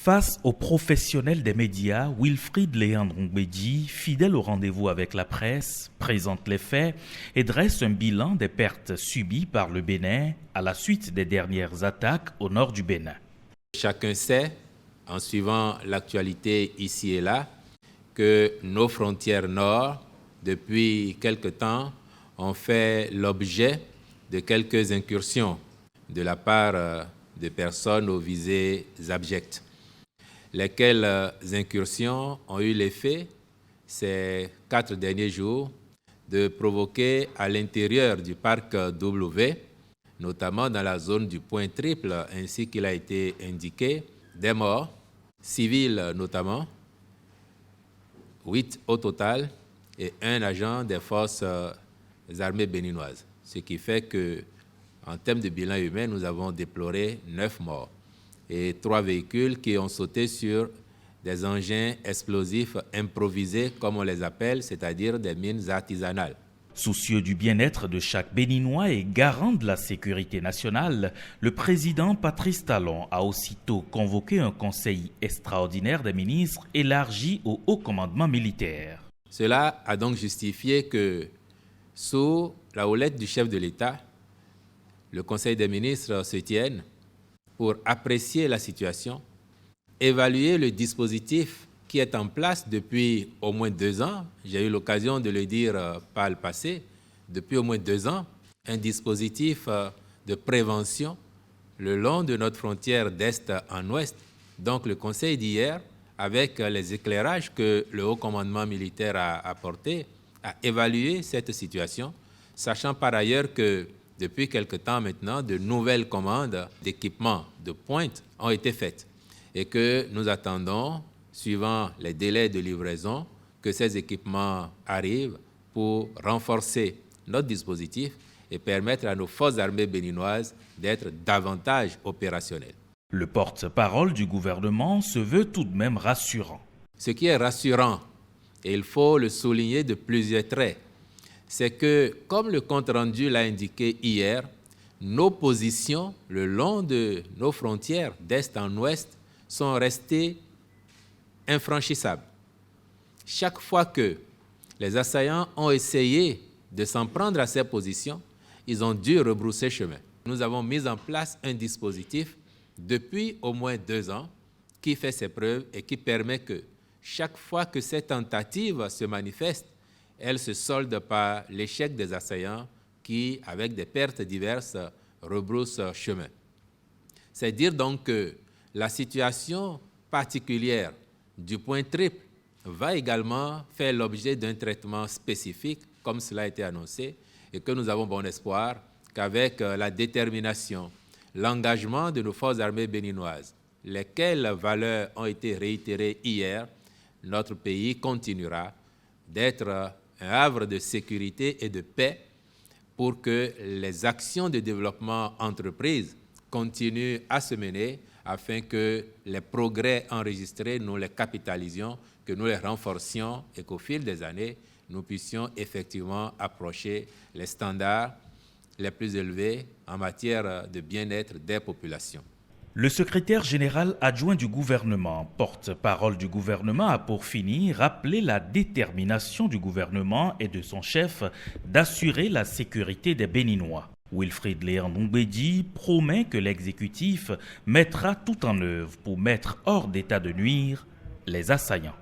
Face aux professionnels des médias, Wilfrid Léandre Ngbédi, fidèle au rendez-vous avec la presse, présente les faits et dresse un bilan des pertes subies par le Bénin à la suite des dernières attaques au nord du Bénin. Chacun sait, en suivant l'actualité ici et là, que nos frontières nord, depuis quelque temps, ont fait l'objet de quelques incursions de la part de personnes aux visées abjectes, lesquelles incursions ont eu l'effet, ces 4 derniers jours, de provoquer à l'intérieur du parc W, notamment dans la zone du Point Triple, ainsi qu'il a été indiqué, des morts, civils notamment, 8 au total, et 1 agent des forces armées béninoises. Ce qui fait que, en termes de bilan humain, nous avons déploré 9 morts et 3 véhicules qui ont sauté sur des engins explosifs improvisés, comme on les appelle, c'est-à-dire des mines artisanales. Soucieux du bien-être de chaque Béninois et garant de la sécurité nationale, le président Patrice Talon a aussitôt convoqué un conseil extraordinaire des ministres élargi au haut commandement militaire. Cela a donc justifié que, sous la houlette du chef de l'État, le Conseil des ministres se tienne pour apprécier la situation, évaluer le dispositif qui est en place depuis au moins 2 ans. J'ai eu l'occasion de le dire par le passé, depuis au moins 2 ans, un dispositif de prévention le long de notre frontière d'est en ouest. Donc le Conseil d'hier, avec les éclairages que le haut commandement militaire a apportés, a évalué cette situation, sachant par ailleurs que depuis quelque temps maintenant, de nouvelles commandes d'équipements de pointe ont été faites et que nous attendons, suivant les délais de livraison, que ces équipements arrivent pour renforcer notre dispositif et permettre à nos forces armées béninoises d'être davantage opérationnelles. Le porte-parole du gouvernement se veut tout de même rassurant. Ce qui est rassurant, et il faut le souligner de plusieurs traits, c'est que, comme le compte-rendu l'a indiqué hier, nos positions le long de nos frontières d'est en ouest sont restées infranchissables. Chaque fois que les assaillants ont essayé de s'en prendre à ces positions, ils ont dû rebrousser chemin. Nous avons mis en place un dispositif depuis au moins 2 ans qui fait ses preuves et qui permet que chaque fois que ces tentatives se manifestent, elles se soldent par l'échec des assaillants qui, avec des pertes diverses, rebroussent chemin. C'est dire donc que la situation particulière du Point Triple va également faire l'objet d'un traitement spécifique, comme cela a été annoncé, et que nous avons bon espoir qu'avec la détermination, l'engagement de nos forces armées béninoises, lesquelles valeurs ont été réitérées hier, notre pays continuera d'être un havre de sécurité et de paix pour que les actions de développement entreprises continuent à se mener afin que les progrès enregistrés, nous les capitalisions, que nous les renforcions et qu'au fil des années, nous puissions effectivement approcher les standards les plus élevés en matière de bien-être des populations. Le secrétaire général adjoint du gouvernement, porte-parole du gouvernement, a pour finir rappelé la détermination du gouvernement et de son chef d'assurer la sécurité des Béninois. Wilfrid Léandre Ngbédi promet que l'exécutif mettra tout en œuvre pour mettre hors d'état de nuire les assaillants.